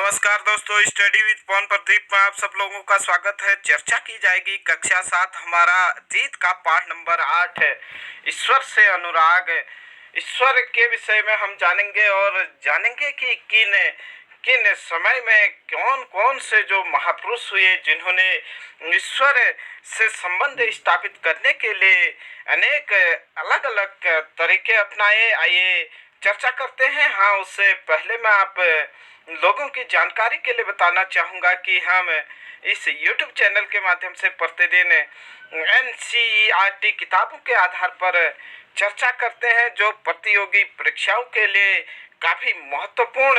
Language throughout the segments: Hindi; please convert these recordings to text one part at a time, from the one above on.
नमस्कार दोस्तों, स्टडी विद पवन प्रदीप में आप सब लोगों का स्वागत है। चर्चा की जाएगी कक्षा 7 हमारा अतीत का पाठ नंबर 8 है, ईश्वर से अनुराग। ईश्वर के विषय में हम जानेंगे और जानेंगे कि किन किन समय में कौन कौन से जो महापुरुष हुए जिन्होंने ईश्वर से संबंध स्थापित करने के लिए अनेक अलग अलग तरीके अपनाए। आइए चर्चा करते हैं। हाँ, उससे पहले मैं आप लोगों की जानकारी के लिए बताना चाहूँगा कि हम इस YouTube चैनल के माध्यम से प्रतिदिन NCERT किताबों के आधार पर चर्चा करते हैं, जो प्रतियोगी परीक्षाओं के लिए काफ़ी महत्वपूर्ण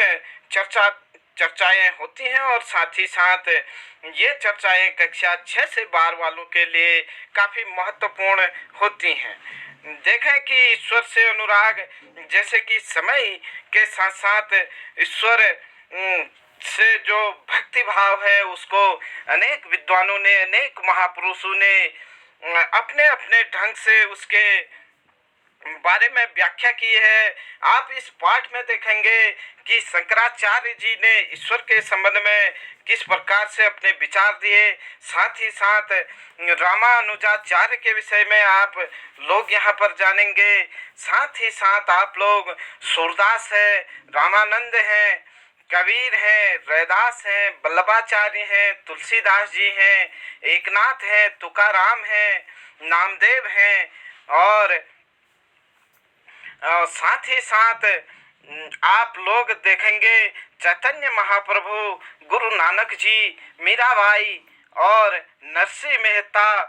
चर्चाएं होती हैं और साथ ही साथ ये चर्चाएं कक्षा 6 से 12 वालों के लिए काफ़ी महत्वपूर्ण होती हैं। देखें कि ईश्वर से अनुराग, जैसे कि समय के साथ साथ ईश्वर से जो भक्ति भाव है उसको अनेक विद्वानों ने, अनेक महापुरुषों ने अपने अपने ढंग से उसके बारे में व्याख्या की है। आप इस पाठ में देखेंगे कि शंकराचार्य जी ने ईश्वर के संबंध में किस प्रकार से अपने विचार दिए। साथ ही साथ रामानुजाचार्य के विषय में आप लोग यहाँ पर जानेंगे। साथ ही साथ आप लोग सूरदास है, रामानंद हैं, कबीर हैं, रैदास हैं, वल्लभाचार्य हैं, तुलसीदास जी हैं, एकनाथ हैं, तुकाराम हैं, नामदेव हैं और साथ ही साथ आप लोग देखेंगे चैतन्य महाप्रभु, गुरु नानक जी, मीराबाई और नरसिंह मेहता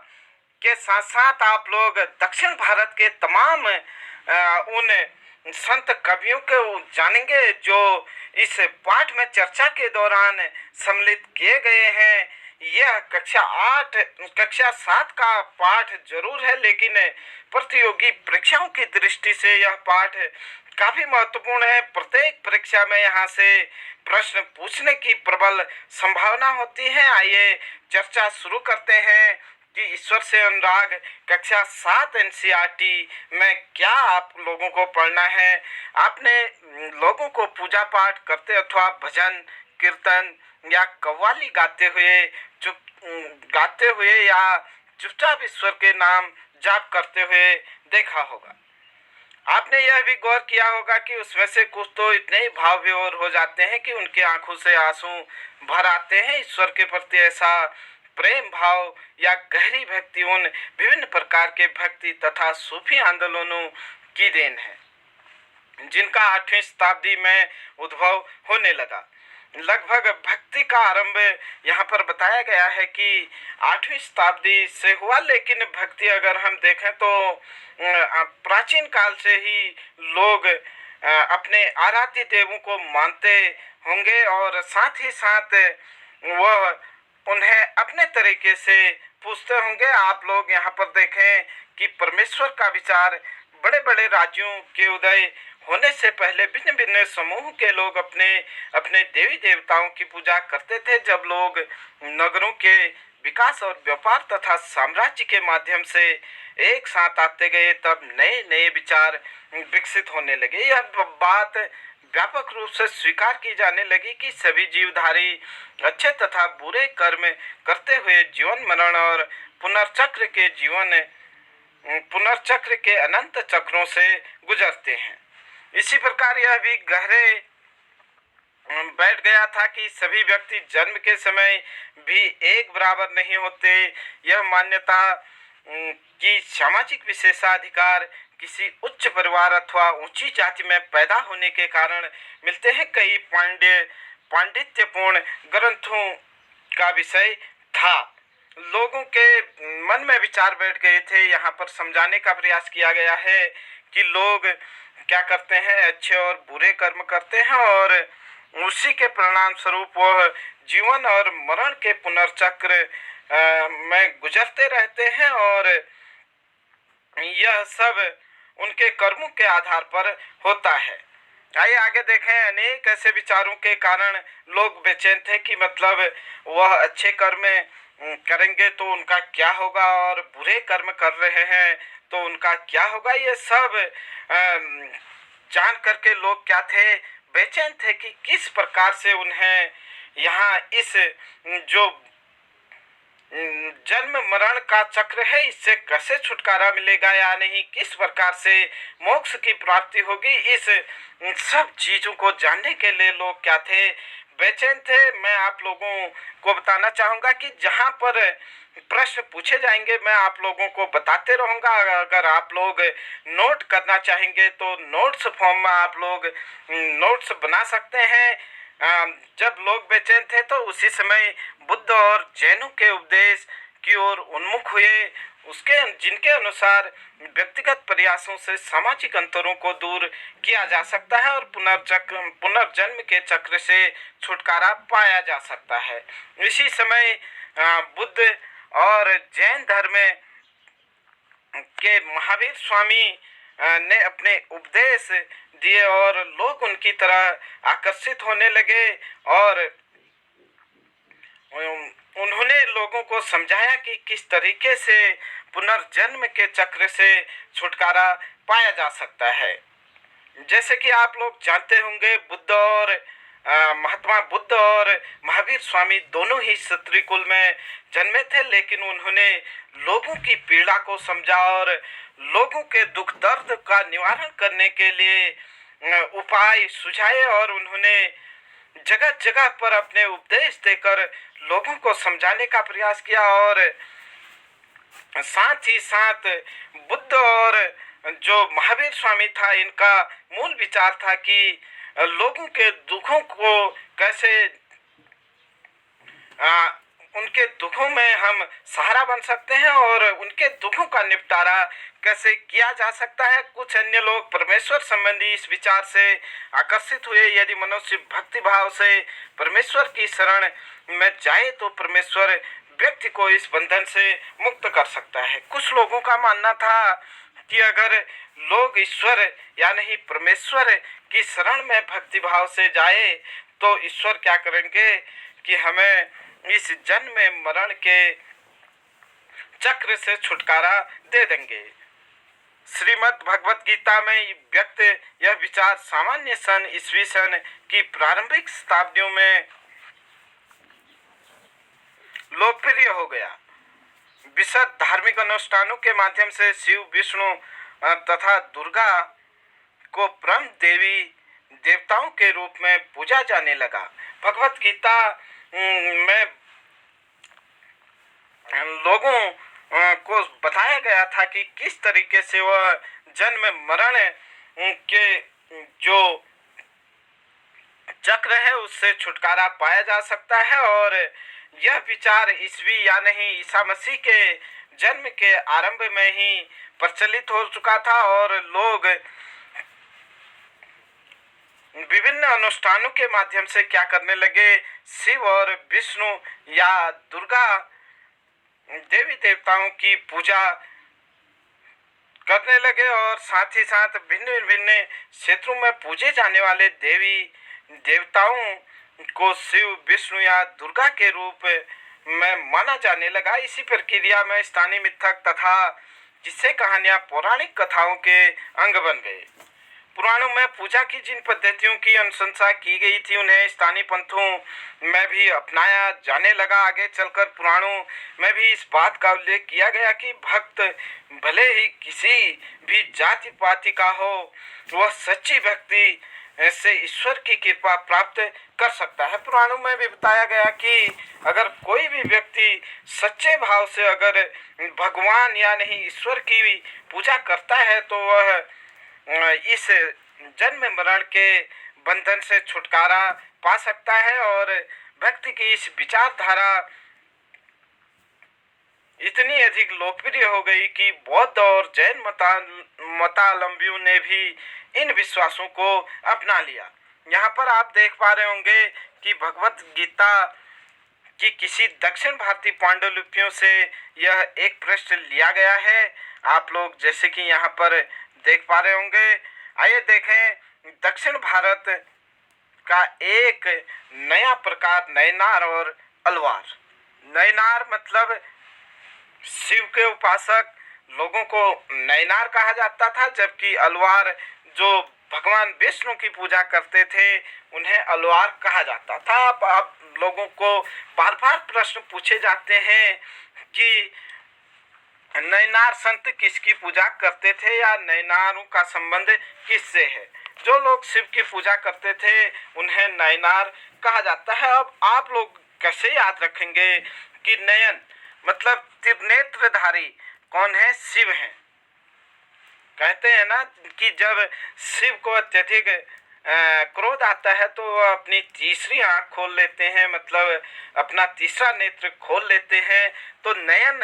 के साथ साथ आप लोग दक्षिण भारत के तमाम उन संत कवियों को जानेंगे जो इस पाठ में चर्चा के दौरान सम्मिलित किए गए हैं। यह कक्षा 7 का पाठ जरूर है, लेकिन प्रतियोगी परीक्षाओं की दृष्टि से यह पाठ काफी महत्वपूर्ण है। प्रत्येक परीक्षा में यहाँ से प्रश्न पूछने की प्रबल संभावना होती है। आइए चर्चा शुरू करते हैं कि ईश्वर से अनुराग कक्षा 7 NCERT में क्या आप लोगों को पढ़ना है। आपने लोगों को पूजा पाठ करते अथवा भजन कीर्तन या कव्वाली गाते हुए या चुपचाप ईश्वर के नाम जाप करते हुए देखा होगा। आपने यह भी गौर किया होगा कि उसमें से कुछ तो इतने ही भाव विभोर हो जाते हैं कि उनकी आंखों से आंसू भर आते हैं। ईश्वर के प्रति ऐसा प्रेम भाव या गहरी भक्ति उन विभिन्न प्रकार के भक्ति तथा सूफी आंदोलनों की देन है, जिनका 8वीं शताब्दी में उद्भव होने लगा। लगभग भक्ति का आरंभ यहाँ पर बताया गया है कि 8वीं शताब्दी से हुआ, लेकिन भक्ति अगर हम देखें तो प्राचीन काल से ही लोग अपने आराध्य देवों को मानते होंगे और साथ ही साथ वह उन्हें अपने तरीके से पूछते होंगे। आप लोग यहाँ पर देखें कि परमेश्वर का विचार बड़े बड़े राज्यों के उदय होने से पहले भिन्न भिन्न समूह के लोग अपने अपने देवी देवताओं की पूजा करते थे। जब लोग नगरों के विकास और व्यापार तथा साम्राज्य के माध्यम से एक साथ आते गए, तब नए नए विचार विकसित होने लगे। यह बात व्यापक रूप से स्वीकार की जाने लगी कि सभी जीवधारी अच्छे तथा बुरे कर्म करते हुए जीवन मरण और पुनर्चक्र के अनंत चक्रों से गुजरते हैं। इसी प्रकार यह भी गहरे बैठ गया था कि सभी व्यक्ति जन्म के समय भी एक बराबर नहीं होते। यह मान्यता कि सामाजिक विशेषाधिकार किसी उच्च परिवार अथवा ऊंची जाति में पैदा होने के कारण मिलते हैं, कई पांडित्यपूर्ण ग्रंथों का विषय था। लोगों के मन में विचार बैठ गए थे। यहाँ पर समझाने का प्रयास किया गया है कि लोग क्या करते हैं, अच्छे और बुरे कर्म करते हैं और उसी के परिणाम स्वरूप वह जीवन और मरण के पुनर्चक्र में गुजरते रहते हैं और यह सब उनके कर्मों के आधार पर होता है। आइए आगे देखें। अनेक ऐसे विचारों के कारण लोग बेचैन थे कि मतलब वह अच्छे कर्म करेंगे तो उनका क्या होगा और बुरे कर्म कर रहे हैं तो उनका क्या होगा। ये सब जान करके लोग क्या थे, बेचैन थे कि किस प्रकार से उन्हें यहाँ इस जो जन्म मरण का चक्र है इससे कैसे छुटकारा मिलेगा या नहीं, किस प्रकार से मोक्ष की प्राप्ति होगी, इस सब चीजों को जानने के लिए लोग क्या थे, बेचैन थे। मैं आप लोगों को बताना चाहूंगा कि जहां पर प्रश्न पूछे जाएंगे मैं आप लोगों को बताते रहूंगा। अगर आप लोग नोट करना चाहेंगे तो नोट्स फॉर्म में आप लोग नोट्स बना सकते हैं। जब लोग बेचैन थे तो उसी समय बुद्ध और जैनों के उपदेश की ओर उन्मुख हुए, उसके जिनके अनुसार व्यक्तिगत प्रयासों से सामाजिक अंतरों को दूर किया जा सकता है और पुनर्जन्म के चक्र से छुटकारा पाया जा सकता है। इसी समय बुद्ध और जैन धर्म के महावीर स्वामी ने अपने उपदेश दिए और लोग उनकी तरह आकर्षित होने लगे और उन्होंने लोगों को समझाया कि किस तरीके से पुनर्जन्म के चक्र से छुटकारा पाया जा सकता है। जैसे कि आप लोग जानते होंगे बुद्ध और महात्मा बुद्ध और महावीर स्वामी दोनों ही क्षत्रिय कुल में जन्मे थे, लेकिन उन्होंने लोगों की पीड़ा को समझा और लोगों के दुख दर्द का निवारण करने के लिए उपाय सुझाए और उन्होंने जगह जगह पर अपने उपदेश देकर लोगों को समझाने का प्रयास किया। और साथ ही साथ बुद्ध और जो महावीर स्वामी था इनका मूल विचार था कि लोगों के दुखों को कैसे उनके दुखों में हम सहारा बन सकते हैं और उनके दुखों का निपटारा कैसे किया जा सकता है। कुछ अन्य लोग परमेश्वर संबंधी इस विचार से आकर्षित हुए, यदि मनुष्य भक्ति भाव से परमेश्वर की शरण में जाए तो परमेश्वर व्यक्ति को इस बंधन से मुक्त कर सकता है। कुछ लोगों का मानना था कि अगर लोग ईश्वर या नहीं परमेश्वर की शरण में भक्ति भाव से जाए तो ईश्वर क्या करेंगे कि हमें इस जन्म मरण के चक्र से छुटकारा दे देंगे। श्रीमद् भगवत गीता में व्यक्त यह विचार सामान्य सन ईस्वी सन की प्रारंभिक शताब्दियों में लोकप्रिय हो गया। विशद धार्मिक अनुष्ठानों के माध्यम से शिव विष्णु तथा दुर्गा को ब्रह्म देवी देवताओं के रूप में पूजा जाने लगा। भगवत गीता में लोगों को बताया गया था कि किस तरीके से वह जन्म मरण के जो चक्र है उससे छुटकारा पाया जा सकता है। और यह विचार ईस्वी या नहीं ईसा मसीह के जन्म के आरंभ में ही प्रचलित हो चुका था और लोग विभिन्न अनुष्ठानों के माध्यम से क्या करने लगे, शिव और विष्णु या दुर्गा देवी देवताओं की पूजा करने लगे और साथ ही साथ भिन्न भिन्न क्षेत्रों में पूजे जाने वाले देवी देवताओं को शिव विष्णु या दुर्गा के रूप में माना जाने लगा। इसी प्रक्रिया में स्थानीय मिथक तथा जिससे कहानियां पौराणिक कथाओं के अंग बन गए। पुराणों में पूजा की जिन पद्धतियों की अनुशंसा की गई थी उन्हें स्थानीय पंथों में भी अपनाया जाने लगा। आगे चलकर पुराणों में भी इस बात का उल्लेख किया गया कि भक्त भले ही किसी भी जाति पाति का हो वह सच्ची भक्ति से ईश्वर की कृपा प्राप्त कर सकता है। पुराणों में भी बताया गया कि अगर कोई भी व्यक्ति सच्चे भाव से अगर भगवान या नहीं ईश्वर की पूजा करता है तो वह इस जन्म मरण के बंधन से छुटकारा पा सकता है। और व्यक्ति की इस विचारधारा इतनी अधिक लोकप्रिय हो गई कि बौद्ध और जैन मतावलंबियों ने भी इन विश्वासों को अपना लिया। यहाँ पर आप देख पा रहे होंगे कि भगवत गीता की किसी दक्षिण भारतीय पांडुलिपियों से यह एक पृष्ठ लिया गया है। आप लोग जैसे कि यहाँ पर देख पा रहे होंगे। आइए देखें दक्षिण भारत का एक नया प्रकार नैनार और अलवार। नैनार मतलब शिव के उपासक लोगों को नैनार कहा जाता था, जबकि अलवार जो भगवान विष्णु की पूजा करते थे उन्हें अलवार कहा जाता था। अब आप लोगों को बार बार प्रश्न पूछे जाते हैं कि नैनार संत किसकी पूजा करते थे या नैनारों का संबंध किससे है। जो लोग शिव की पूजा करते थे उन्हें नैनार कहा जाता है। अब आप लोग कैसे याद रखेंगे कि नयन मतलब त्रिनेत्रधारी कौन है? शिव है। कहते हैं ना कि जब शिव को अत्यधिक क्रोध आता है तो वह अपनी तीसरी आंख खोल लेते हैं, मतलब अपना तीसरा नेत्र खोल लेते हैं। तो नयन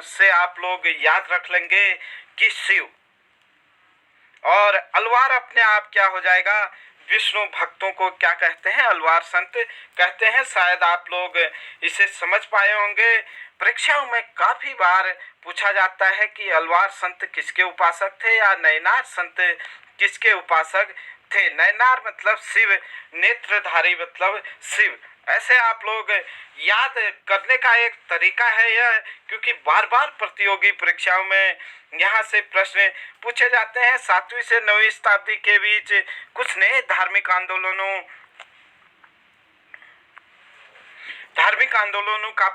से आप लोग याद रख लेंगे कि शिव, और अलवार अपने आप क्या हो जाएगा? विष्णु भक्तों को क्या कहते हैं? अलवार संत कहते हैं। शायद आप लोग इसे समझ पाए होंगे। परीक्षाओं में काफी बार पूछा जाता है कि अलवार संत किसके उपासक थे या नैनार संत किसके उपासक थे। नैनार मतलब शिव, नेत्रधारी मतलब शिव। ऐसे आप लोग याद करने का एक तरीका है यह, क्योंकि बार बार प्रतियोगी परीक्षाओं में यहाँ से प्रश्न पूछे जाते हैं। 7वीं से 9वीं शताब्दी के बीच कुछ नए धार्मिक आंदोलनों का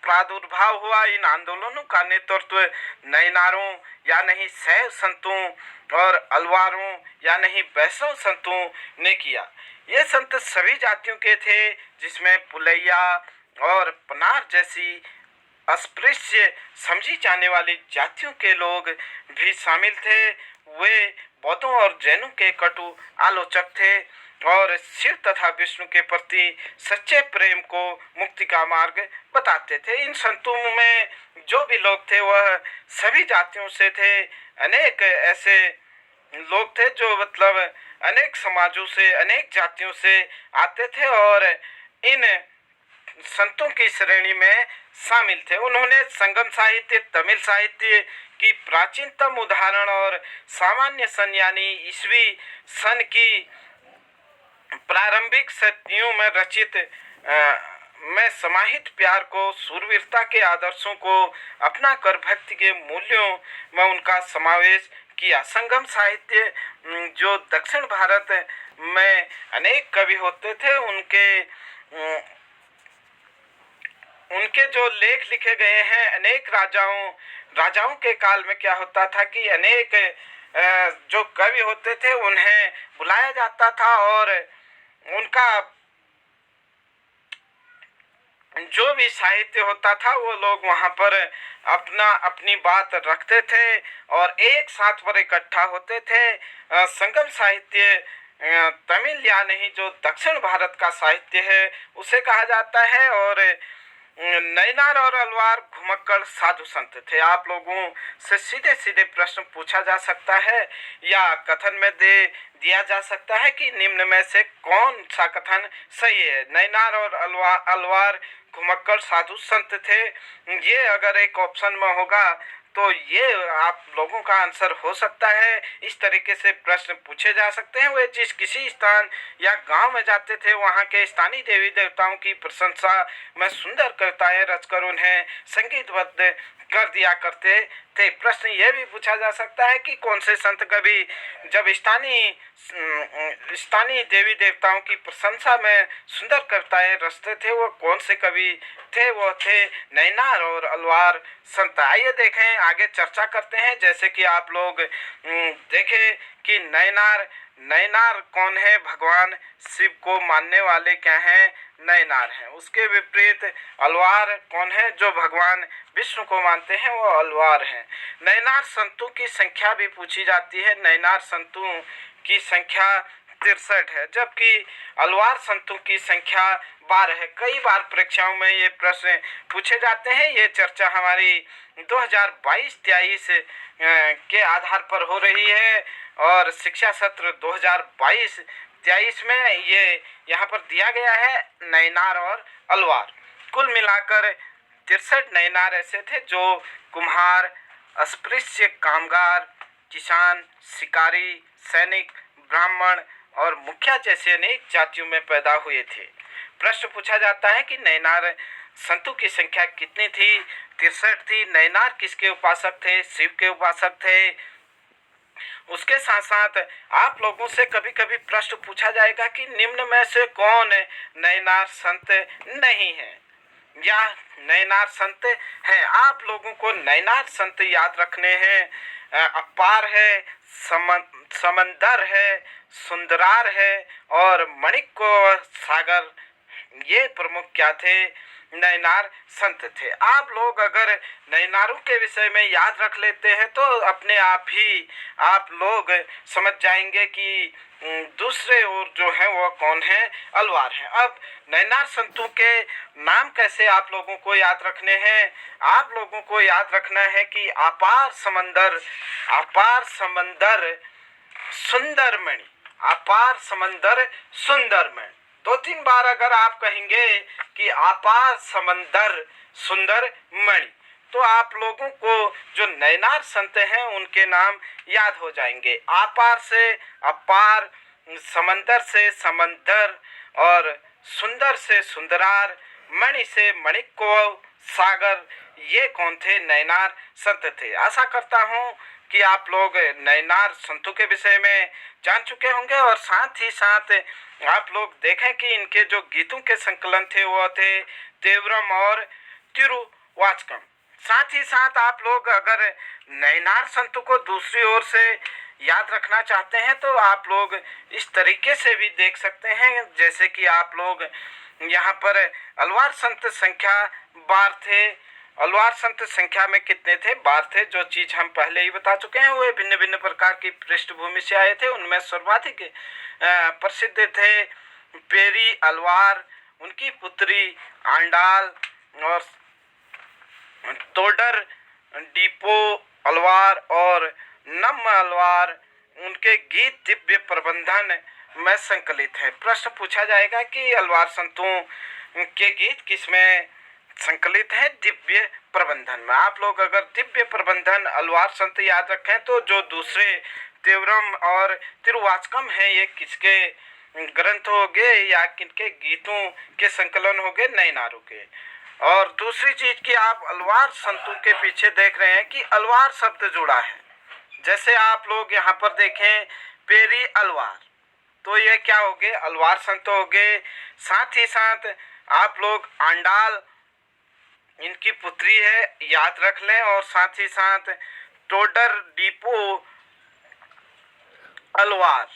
प्रादुर्भाव हुआ। इन आंदोलनों का नेतृत्व नैनारों या नहीं शैव संतों और अलवारों या नहीं वैष्णव संतों ने किया। ये संत सभी जातियों के थे, जिसमें पुलैया और पनार जैसी अस्पृश्य समझी जाने वाली जातियों के लोग भी शामिल थे। वे बौद्धों और जैनों के कटु आलोचक थे और शिव तथा विष्णु के प्रति सच्चे प्रेम को मुक्ति का मार्ग बताते थे। इन संतों में जो भी लोग थे वह सभी जातियों से थे। अनेक ऐसे लोग थे जो मतलब अनेक समाजों से, अनेक जातियों से आते थे और इन संतों की श्रेणी में शामिल थे। उन्होंने संगम साहित्य, तमिल साहित्य की प्राचीनतम उदाहरण और सामान्य सन यानी ईस्वी सन की प्रारंभिक शताब्दियों में रचित में समाहित प्यार को, शूरवीरता के आदर्शों को अपना कर भक्ति के मूल्यों में उनका समावेश किया। संगम साहित्य जो दक्षिण भारत में अनेक कवि होते थे, उनके जो लेख लिखे गए हैं, अनेक राजाओं के काल में क्या होता था कि अनेक जो कवि होते थे उन्हें बुलाया जाता था और उनका जो भी साहित्य होता था वो लोग वहाँ पर अपनी बात रखते थे और एक साथ पर इकट्ठा होते थे। संगम साहित्य तमिल या नहीं जो दक्षिण भारत का साहित्य है उसे कहा जाता है। और नैनार और अलवार घुमक्कड़ साधु संत थे। आप लोगों से सीधे सीधे प्रश्न पूछा जा सकता है या कथन में दे दिया जा सकता है कि निम्न में से कौन सा कथन सही है? नैनार और अलवार घुमक्कड़ साधु संत थे। ये अगर एक ऑप्शन में होगा तो ये आप लोगों का आंसर हो सकता है। इस तरीके से प्रश्न पूछे जा सकते हैं। वे जिस किसी स्थान या गांव में जाते थे वहां के स्थानीय देवी देवताओं की प्रशंसा में सुंदर कविताएं रचकर उन्हें संगीतबद्ध कर दिया करते थे। प्रश्न यह भी पूछा जा सकता है कि कौन से संत कवि जब स्थानीय देवी देवताओं की प्रशंसा में सुंदर कविताएं रचते थे, वो कौन से कवि थे? वो थे नैनार और अलवार संत। आइए देखें, आगे चर्चा करते हैं। जैसे कि आप लोग देखें कि नैनार कौन है? भगवान शिव को मानने वाले क्या हैं? नैनार हैं। उसके विपरीत अलवार कौन है? जो भगवान विष्णु को मानते हैं वो अलवार हैं। नैनार संतों की संख्या भी पूछी जाती है। नैनार संतों की संख्या 63 है, जबकि अलवार संतों की संख्या 12 है। कई बार परीक्षाओं में ये प्रश्न पूछे जाते हैं। ये चर्चा हमारी 2022-23 के आधार पर हो रही है और शिक्षा सत्र 2022-23 में ये यहाँ पर दिया गया है नैनार और अलवार। कुल मिलाकर 63 नैनार ऐसे थे जो कुम्हार, अस्पृश्य, कामगार, किसान, शिकारी, सैनिक, ब्राह्मण और मुखिया जैसे अनेक जातियों में पैदा हुए थे। प्रश्न पूछा जाता है कि नैनार संतों की संख्या कितनी थी? 63 थी। नैनार किसके उपासक थे? शिव के उपासक थे। उसके साथ साथ आप लोगों से कभी कभी प्रश्न पूछा जाएगा कि निम्न में से कौन नैनार संत नहीं है या नैनार संत है। आप लोगों को नैनार संत याद रखने हैं। अपार है, समंदर है, सुंदरार है और मणिक सागर, ये प्रमुख क्या थे? नैनार संत थे। आप लोग अगर नैनारों के विषय में याद रख लेते हैं तो अपने आप ही आप लोग समझ जाएंगे कि दूसरे ओर जो है वो कौन है? अलवार है। अब नैनार संतों के नाम कैसे आप लोगों को याद रखने हैं? आप लोगों को याद रखना है कि अपार समंदर, अपार समंदर सुंदर मणि, अपार समंदर सुंदर मणि। दो तीन बार अगर आप कहेंगे कि अपार समंदर सुंदर मणि तो आप लोगों को जो नैनार संत हैं उनके नाम याद हो जाएंगे। अपार से अपार, समंदर से समंदर और सुंदर से सुंदरार, मणि से मणिको सागर, ये कौन थे? नैनार संत थे। आशा करता हूँ कि आप लोग नैनार संतों के विषय में जान चुके होंगे और साथ ही साथ आप लोग देखें कि इनके जो गीतों के संकलन थे वो थे तेवरम और तिरुवाचकम। साथ ही साथ आप लोग अगर नैनार संतों को दूसरी ओर से याद रखना चाहते हैं तो आप लोग इस तरीके से भी देख सकते हैं, जैसे कि आप लोग यहाँ पर अलवार संत संख्या बार थे। अलवार संत संख्या में कितने थे? बार थे। जो चीज हम पहले ही बता चुके हैं वो भिन्न भिन्न प्रकार की पृष्ठभूमि से आए थे। उनमें सर्वाधिक प्रसिद्ध थे पेरी अलवार, उनकी पुत्री आंडाल और तोडर डीपो अलवार और नम अलवार। उनके गीत दिव्य प्रबंधन में संकलित है। प्रश्न पूछा जाएगा कि अलवार संतों के गीत किसमें संकलित है? दिव्य प्रबंधन में। आप लोग अगर दिव्य प्रबंधन अलवार संत याद रखें तो जो दूसरे तेवरम और तिरुवाचकम है ये किसके ग्रंथ हो गए या किनके गीतों के संकलन हो गए? नैनारों के। और दूसरी चीज कि आप अलवार संतों के पीछे देख रहे हैं कि अलवार शब्द जुड़ा है। जैसे आप लोग यहाँ पर देखें पेरी अलवार, तो ये क्या हो गए? अलवार संत हो गए। साथ ही साथ आप लोग आंडाल, इनकी पुत्री है, याद रख लें। और साथ ही साथ टोडर डीपो अलवार,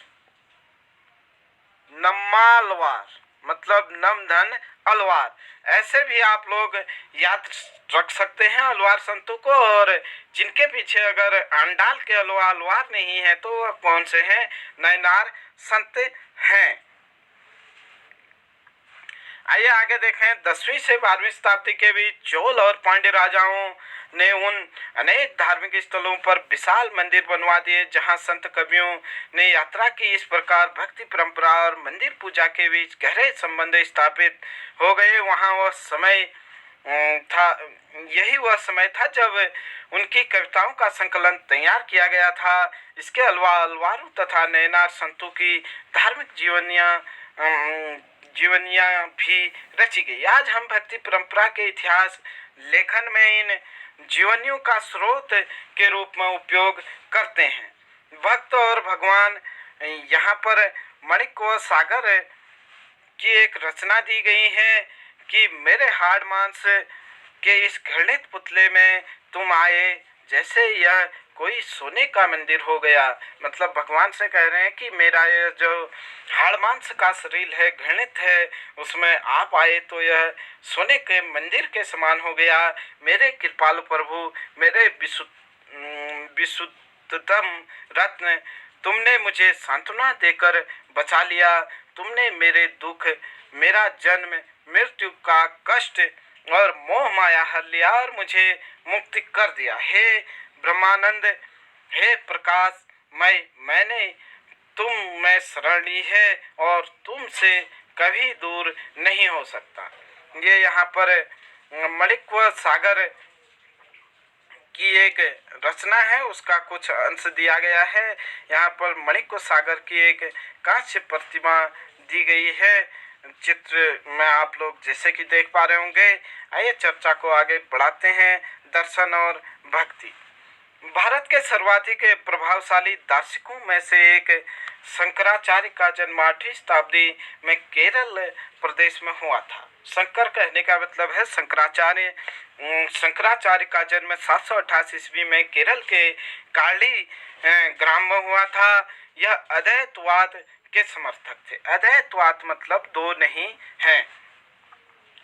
नम्मालवार मतलब नमधन अलवार, ऐसे भी आप लोग याद रख सकते हैं अलवार संतों को। और जिनके पीछे अगर अंडाल के अलावा अलवार नहीं है तो वह कौन से हैं? नैनार संत हैं। आइए आगे देखें। 10वीं से 12वीं शताब्दी के बीच चोल और पांड्य राजाओं ने उन अनेक धार्मिक स्थलों पर विशाल मंदिर बनवा दिए जहां संत कवियों ने यात्रा की। इस प्रकार भक्ति परंपरा और मंदिर पूजा के बीच गहरे संबंध स्थापित हो गए। वहां वह समय था, यही वह समय था जब उनकी कविताओं का संकलन तैयार किया गया था। इसके अलावा अलवारों तथा नैनार संतों की धार्मिक जीवनियाँ भी रची गई। आज हम भक्ति परंपरा के इतिहास लेखन में इन जीवनियों का स्रोत के रूप में उपयोग करते हैं। भक्त और भगवान, यहाँ पर मणिक व सागर की एक रचना दी गई है कि मेरे हाड़ मांस के इस घृणित पुतले में तुम आए जैसे यह कोई सोने का मंदिर हो गया। मतलब भगवान से कह रहे हैं कि मेरा यह जो हाड़ मांस का शरीर है, घृणित है, उसमें आप आए तो यह सोने के मंदिर के समान हो गया। मेरे कृपालु प्रभु, मेरे विशुद्धतम रत्न, तुमने मुझे सांत्वना देकर बचा लिया। तुमने मेरे दुख, मेरा जन्म मृत्यु का कष्ट और मोह माया हर लिया और मुझे मुक्ति कर दिया। हे ब्रह्मानंद, हे प्रकाश, मैंने तुम में शरण ली है और तुमसे कभी दूर नहीं हो सकता। ये यहाँ पर मणिक व सागर की एक रचना है, उसका कुछ अंश दिया गया है। यहाँ पर मणिक व सागर की एक कांस्य प्रतिमा दी गई है चित्र में, आप लोग जैसे कि देख पा रहे होंगे। आइए चर्चा को आगे बढ़ाते हैं। दर्शन और भक्ति। भारत के सर्वाधिक प्रभावशाली दार्शनिकों में से एक शंकराचार्य का जन्म 8वीं शताब्दी में केरल प्रदेश में हुआ था। शंकर कहने का मतलब है शंकराचार्य। शंकराचार्य का जन्म 788 ईस्वी में केरल के काली ग्राम में हुआ था। यह अद्वैतवाद के समर्थक थे। अद्वैतवाद मतलब दो नहीं है,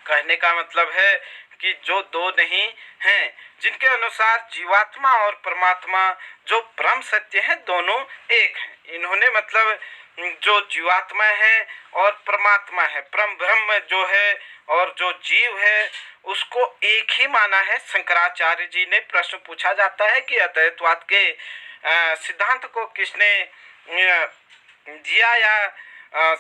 कहने का मतलब है कि जो दो नहीं हैं, जिनके अनुसार जीवात्मा और परमात्मा जो ब्रह्म सत्य है दोनों एक हैं। इन्होंने मतलब जो जीवात्मा है और परमात्मा है, परम ब्रह्म जो है और जो जीव है, उसको एक ही माना है। शंकराचार्य जी ने प्रश्न पूछा जाता है कि अद्वैतवाद के सिद्धांत को किसने दिया, या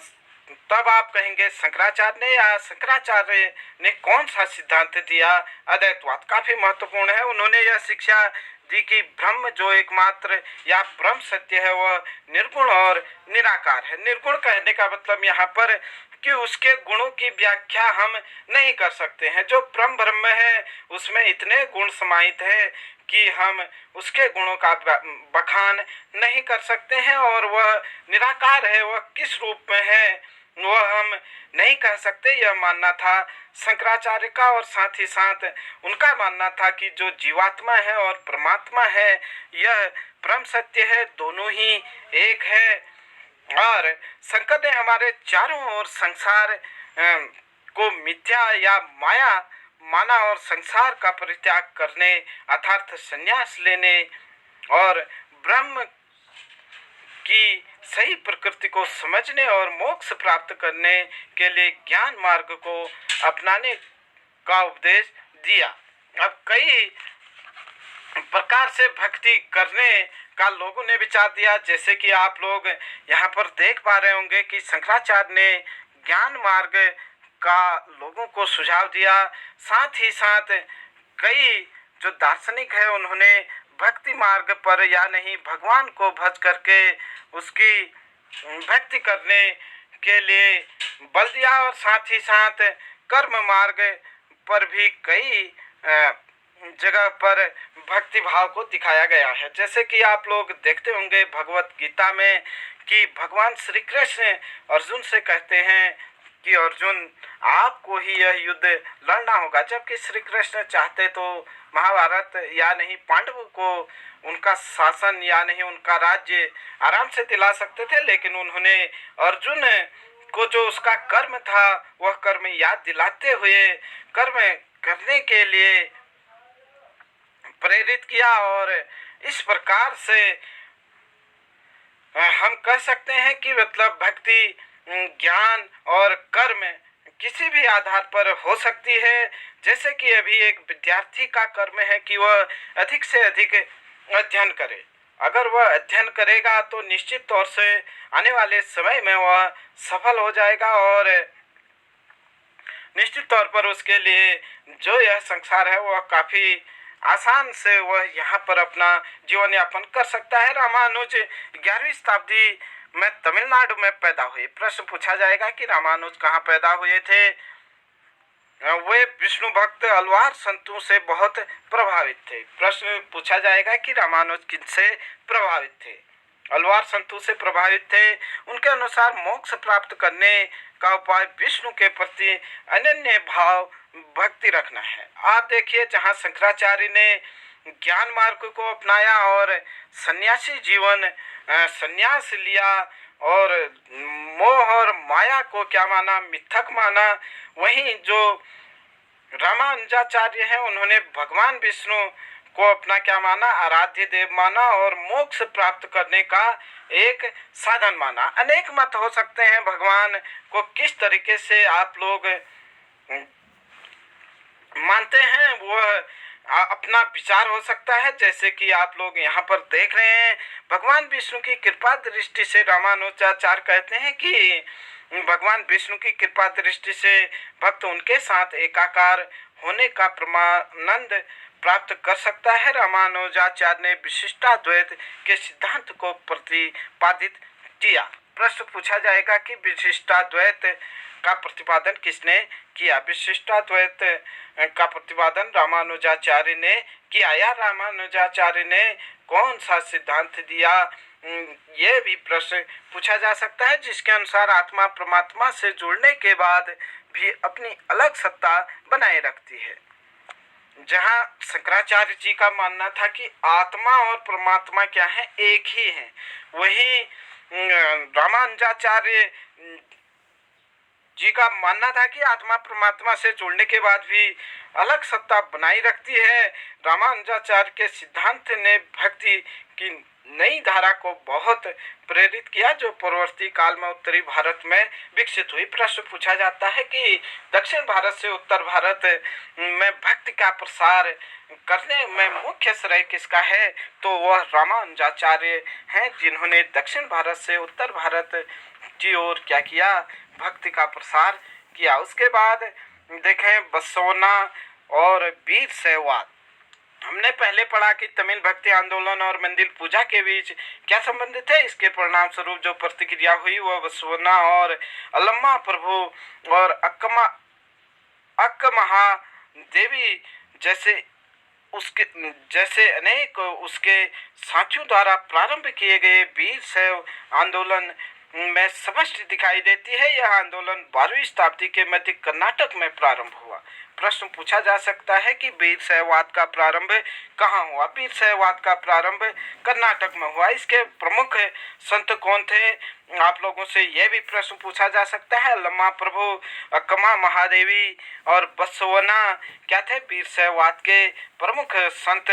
तब आप कहेंगे शंकराचार्य ने, या शंकराचार्य ने कौन सा सिद्धांत दिया। अद्वैतवाद काफी महत्वपूर्ण है। उन्होंने यह शिक्षा दी कि ब्रह्म जो एकमात्र या ब्रह्म सत्य है वह निर्गुण और निराकार है। निर्गुण कहने का मतलब यहाँ पर कि उसके गुणों की व्याख्या हम नहीं कर सकते हैं। जो परम ब्रह्म है उसमें इतने गुण समाहित है कि हम उसके गुणों का बखान नहीं कर सकते हैं, और वह निराकार है, वह किस रूप में है वह हम नहीं कह सकते। यह मानना था शंकराचार्य का, और साथ ही साथ उनका मानना था कि जो जीवात्मा है और परमात्मा है यह परम सत्य है, दोनों ही एक है। और शंकर ने हमारे चारों ओर संसार को मिथ्या या माया माना और संसार का परित्याग करने अर्थात संन्यास लेने और ब्रह्म की सही प्रकृति को समझने और मोक्ष प्राप्त करने के लिए ज्ञान मार्ग को अपनाने का उपदेश दिया। अब कई प्रकार से भक्ति करने का लोगों ने विचार दिया, जैसे कि आप लोग यहाँ पर देख पा रहे होंगे कि शंकराचार्य ने ज्ञान मार्ग का लोगों को सुझाव दिया। साथ ही साथ कई जो दार्शनिक है उन्होंने भक्ति मार्ग पर या नहीं भगवान को भज करके उसकी भक्ति करने के लिए बल दिया, और साथ ही साथ कर्म मार्ग पर भी कई जगह पर भक्ति भाव को दिखाया गया है। जैसे कि आप लोग देखते होंगे भगवत गीता में कि भगवान श्री कृष्ण अर्जुन से कहते हैं कि अर्जुन आपको ही यह युद्ध लड़ना होगा, जबकि श्री कृष्ण चाहते तो महाभारत या नहीं पांडवों को उनका शासन या नहीं उनका राज्य आराम से दिला सकते थे, लेकिन उन्होंने अर्जुन को जो उसका कर्म था वह कर्म याद दिलाते हुए कर्म करने के लिए प्रेरित किया। और इस प्रकार से हम कह सकते हैं कि मतलब भक्ति ज्ञान और कर्म किसी भी आधार पर हो सकती है। जैसे कि अभी एक विद्यार्थी का कर्म है कि वह अधिक से अधिक अध्ययन करे। अगर वह अध्ययन करेगा तो निश्चित तौर से आने वाले समय में वह सफल हो जाएगा, और निश्चित तौर पर उसके लिए जो यह संसार है वह काफी आसान से वह यहाँ पर अपना जीवन यापन कर सकता है। रामानुज 11वीं शताब्दी में तमिलनाडु में पैदा हुए। प्रश्न पूछा जाएगा कि रामानुज कहाँ पैदा हुए थे। वे विष्णु भक्त अलवार संतों से बहुत प्रभावित थे। प्रश्न पूछा जाएगा कि रामानुज किनसे प्रभावित थे। अलवार संतों से प्रभावित थे। उनके अनुसार मोक्ष प्राप्त करने का उपाय विष्णु के प्रति अनन्य भाव भक्ति रखना है। आप देखिए जहाँ शंकराचार्य ने ज्ञान मार्ग को अपनाया और सन्यासी जीवन सन्यास लिया और मोह और माया को क्या माना, मिथक माना, वहीं जो रामानुजाचार्य हैं उन्होंने भगवान विष्णु को अपना क्या माना, आराध्य देव माना और मोक्ष प्राप्त करने का एक साधन माना। अनेक मत हो सकते हैं भगवान को किस तरीके से आप लोग मानते हैं, वह अपना विचार हो सकता है। जैसे कि आप लोग यहाँ पर देख रहे हैं भगवान विष्णु की कृपा दृष्टि से रामानुजाचार्य कहते हैं कि भगवान विष्णु की कृपा दृष्टि से भक्त उनके साथ एकाकार होने का परमानंद प्राप्त कर सकता है। रामानुजाचार्य ने विशिष्टाद्वैत के सिद्धांत को प्रतिपादित किया। प्रश्न पूछा जाएगा कि विशिष्टाद्वैत का प्रतिपादन किसने किया। विशिष्टाद्वैत का प्रतिपादन रामानुजाचार्य ने किया। या रामानुजाचार्य ने कौन सा सिद्धांत दिया, ये भी प्रश्न पूछा जा सकता है, जिसके अनुसार आत्मा परमात्मा से जुड़ने के बाद भी अपनी अलग सत्ता बनाए रखती है। जहाँ शंकराचार्य जी का मानना था कि आत्मा और परमात्मा क्या है, एक ही है, वही रामानुजाचार्य जी का मानना था कि आत्मा परमात्मा से जुड़ने के बाद भी अलग सत्ता बनाई रखती है। रामानुजाचार्य के सिद्धांत ने भक्ति की नई धारा को बहुत प्रेरित किया, जो पूर्ववर्ती काल में उत्तरी भारत में विकसित हुई। प्रश्न पूछा जाता है कि दक्षिण भारत से उत्तर भारत में भक्ति का प्रसार करने में मुख्य श्रेय किसका है, तो वह रामानुजाचार्य हैं, जिन्होंने दक्षिण भारत से उत्तर भारत की ओर क्या किया, भक्ति का प्रसार किया। उसके बाद देखें बसवना और वीर शैववाद। हमने पहले पढ़ा कि तमिल भक्ति आंदोलन और मंदिर पूजा के बीच क्या संबंध थे। इसके परिणाम स्वरूप जो प्रतिक्रिया हुई वह बसवना और अल्लमा प्रभु और अक्कमहा देवी जैसे अनेक उसके साथियों द्वारा प्रारंभ किए गए वीर शैव आंदोलन में स्पष्ट दिखाई देती है। यह आंदोलन 12वीं शताब्दी के मध्य कर्नाटक में प्रारंभ हुआ। प्रश्न पूछा जा सकता है कि वीर शैववाद का प्रारंभ कहाँ हुआ। वीर शैववाद का प्रारंभ कर्नाटक में हुआ। इसके प्रमुख संत कौन थे, आप लोगों से यह भी प्रश्न पूछा जा सकता है। अल्लमा प्रभु, अक्कमा महादेवी और बसवना क्या थे, वीर शैववाद के प्रमुख संत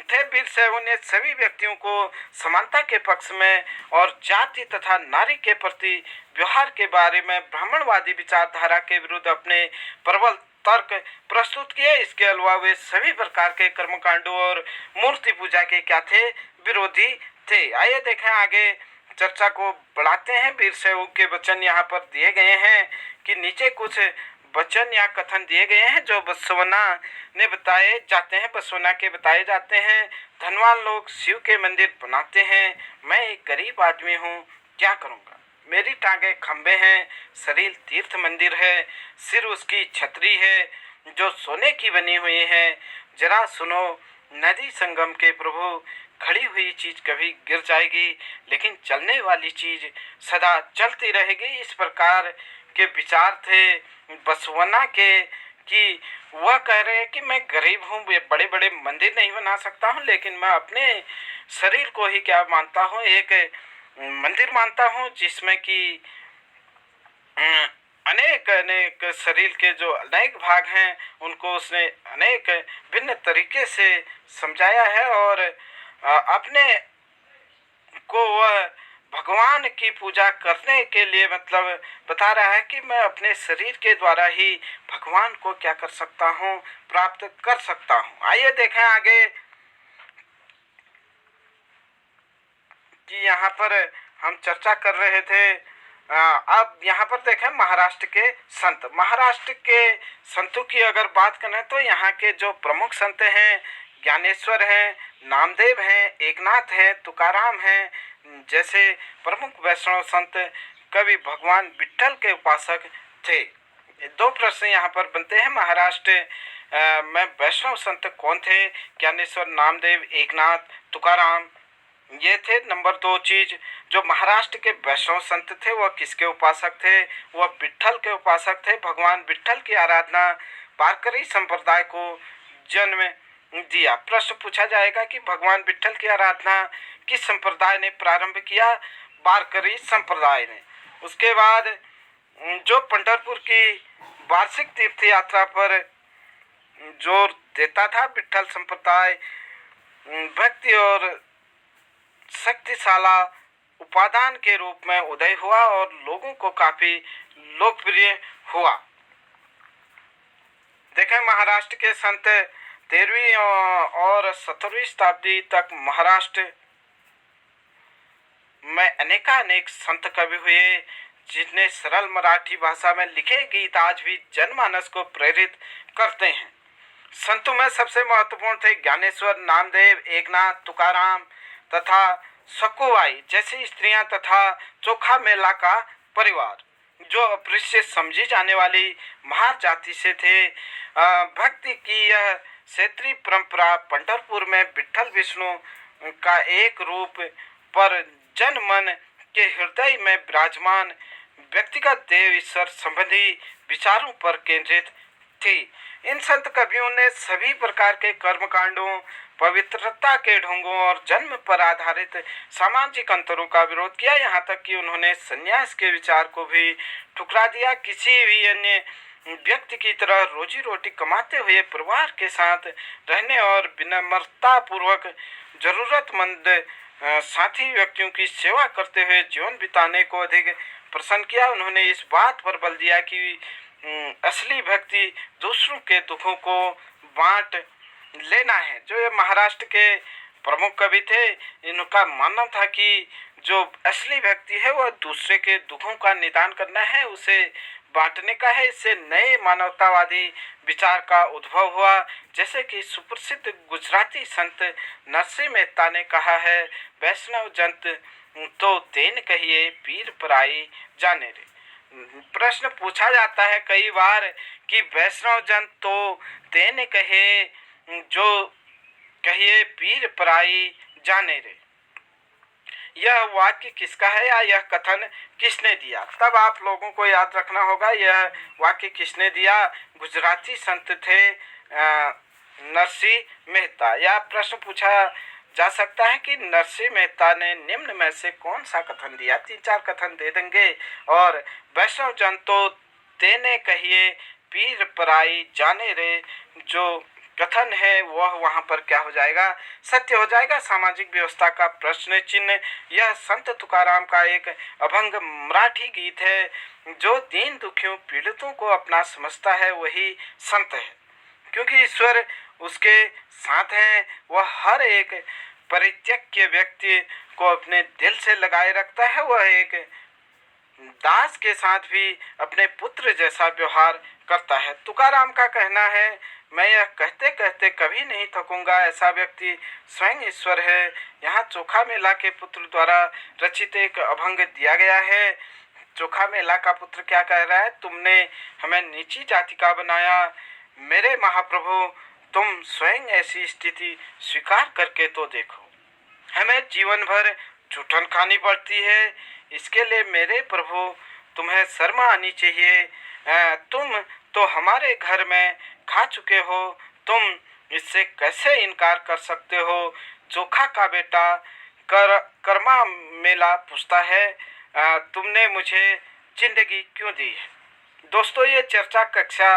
थे। वीर शैव ने सभी व्यक्तियों को समानता के पक्ष में और जाति तथा नारी के प्रति व्यवहार के बारे में ब्राह्मणवादी विचारधारा के विरुद्ध अपने प्रबल तर्क प्रस्तुत किए। इसके अलावा वे सभी प्रकार के कर्मकांडों और मूर्ति पूजा के क्या थे, विरोधी थे। आइए देखें आगे चर्चा को बढ़ाते हैं। वीर शैव के वचन यहाँ पर दिए गए हैं कि नीचे कुछ वचन या कथन दिए गए हैं जो बसवना ने बताए जाते हैं। बसवना के बताए जाते हैं, धनवान लोग शिव के मंदिर बनाते हैं, मैं एक गरीब आदमी हूँ, क्या करूँगा। मेरी टांगे खंबे हैं, शरीर तीर्थ मंदिर है, सिर उसकी छतरी है जो सोने की बनी हुई है। जरा सुनो नदी संगम के प्रभु, खड़ी हुई चीज कभी गिर जाएगी लेकिन चलने वाली चीज सदा चलती रहेगी। इस प्रकार के विचार थे बसवना के कि वह कह रहे हैं कि मैं गरीब हूँ, बड़े बड़े मंदिर नहीं बना सकता हूँ, लेकिन मैं अपने शरीर को ही क्या मानता हूँ, एक मंदिर मानता हूँ जिसमें कि अनेक अनेक शरीर के जो अनेक भाग हैं उनको उसने अनेक भिन्न तरीके से समझाया है और अपने को वह भगवान की पूजा करने के लिए मतलब बता रहा है कि मैं अपने शरीर के द्वारा ही भगवान को क्या कर सकता हूँ, प्राप्त कर सकता हूँ। आइए देखें आगे कि यहाँ पर हम चर्चा कर रहे थे। अब यहाँ पर देखें महाराष्ट्र के संत। महाराष्ट्र के संतों की अगर बात करें तो यहाँ के जो प्रमुख संत हैं, ज्ञानेश्वर हैं, नामदेव हैं, एकनाथ हैं, तुकाराम हैं, जैसे प्रमुख वैष्णव संत कवि भगवान विट्ठल के उपासक थे। दो प्रश्न यहाँ पर बनते हैं, महाराष्ट्र में वैष्णव संत कौन थे, ज्ञानेश्वर, नामदेव, एकनाथ, तुकाराम, ये थे। नंबर 2 चीज, जो महाराष्ट्र के वैष्णव संत थे वह किसके उपासक थे, वह विट्ठल के उपासक थे। भगवान विट्ठल की आराधना वारकरी संप्रदाय को जन्म दिया। प्रश्न पूछा जाएगा कि भगवान विट्ठल की आराधना किस संप्रदाय ने प्रारंभ किया, वारकरी संप्रदाय ने। उसके बाद जो पंढरपुर की वार्षिक तीर्थ यात्रा पर जोर देता था, विट्ठल संप्रदाय भक्ति और शक्तिशाला उपादान के रूप में उदय हुआ और लोगों को काफी लोकप्रिय हुआ। देखें महाराष्ट्र के संत 13वीं और 17वीं शताब्दी तक महाराष्ट्र में अनेक संत कवि हुए जिन्हें सरल मराठी भाषा में लिखे गीत आज भी जनमानस को प्रेरित करते हैं। संतों में सबसे महत्वपूर्ण थे ज्ञानेश्वर, नामदेव, एकनाथ, तुकाराम तथा सकुवाई जैसी स्त्रियां तथा चोखा मेला का परिवार, जो अपरिष्य समझी जाने वाली महार जाति से थे। भक्ति की यह क्षेत्रीय परंपरा पंढरपुर में विठ्ठल विष्णु का एक रूप पर जन मन के हृदय में विराजमान व्यक्तिगत देव ईश्वर संबंधी विचारों पर केंद्रित थी। इन संत कवियों ने सभी प्रकार के कर्मकांडों, पवित्रता के ढोंगों और जन्म पर आधारित सामाजिक अंतरों का विरोध किया। यहाँ तक कि उन्होंने संन्यास के विचार को भी ठुकरा दिया। किसी भी अन्य व्यक्ति की तरह रोजी रोटी कमाते हुए परिवार के साथ रहने और विनम्रता पूर्वक जरूरतमंद साथी व्यक्तियों की सेवा करते हुए जीवन बिताने को अधिक प्रसन्न किया। उन्होंने इस बात पर बल दिया कि असली भक्ति दूसरों के दुखों को बांट लेना है। जो ये महाराष्ट्र के प्रमुख कवि थे, इनका मानना था कि जो असली व्यक्ति है वह दूसरे के दुखों का निदान करना है, उसे बांटने का है। इससे नए मानवतावादी विचार का उद्भव हुआ। जैसे कि सुप्रसिद्ध गुजराती संत नरसिंह मेहता ने कहा है, वैष्णव जंत तो तेन कहिए पीर पराई जाने रे। प्रश्न पूछा जाता है कई बार कि वैष्णव जन तो तेने कहे, जो कहिए पीर पराई जाने रे। यह वाक्य किसका है या यह कथन किसने दिया? तब आप लोगों को याद रखना होगा यह वाक्य किसने दिया। गुजराती संत थे नरसिंह मेहता। यह प्रश्न पूछा जा सकता है कि नरसिंह मेहता ने निम्न में से कौन सा कथन दिया। 3-4 कथन दे देंगे। और वैष्णव जन तो तेने कहिए पीर पराई जाने रे, जो कथन है वह वहाँ पर क्या हो जाएगा, सत्य हो जाएगा। सामाजिक व्यवस्था का प्रश्न चिन्ह। यह संत तुकाराम का एक अभंग मराठी गीत है। जो दीन दुखियों पीड़ितों को अपना समझता है वही संत है, क्योंकि ईश्वर उसके साथ है। वह हर एक परित्यज्य व्यक्ति को अपने दिल से लगाए रखता है। वह एक दास के साथ भी अपने पुत्र जैसा व्यवहार करता है। तुकाराम का कहना है, मैं यह कहते कहते कभी नहीं थकूंगा, ऐसा व्यक्ति स्वयं ईश्वर है। यहाँ चोखा मेला के पुत्र द्वारा रचित एक अभंग दिया गया है। चोखा मेला का पुत्र क्या कह रहा है, तुमने हमें नीची जाति का बनाया, मेरे महाप्रभु तुम स्वयं ऐसी स्थिति स्वीकार करके तो देखो। हमें जीवन भर जूठन खानी पड़ती है, इसके लिए मेरे प्रभु तुम्हें शर्म आनी चाहिए। तुम तो हमारे घर में खा चुके हो, तुम इससे कैसे इनकार कर सकते हो। चोखा का बेटा कर्मा मेला पूछता है, तुमने मुझे जिंदगी क्यों दी है। दोस्तों, ये चर्चा कक्षा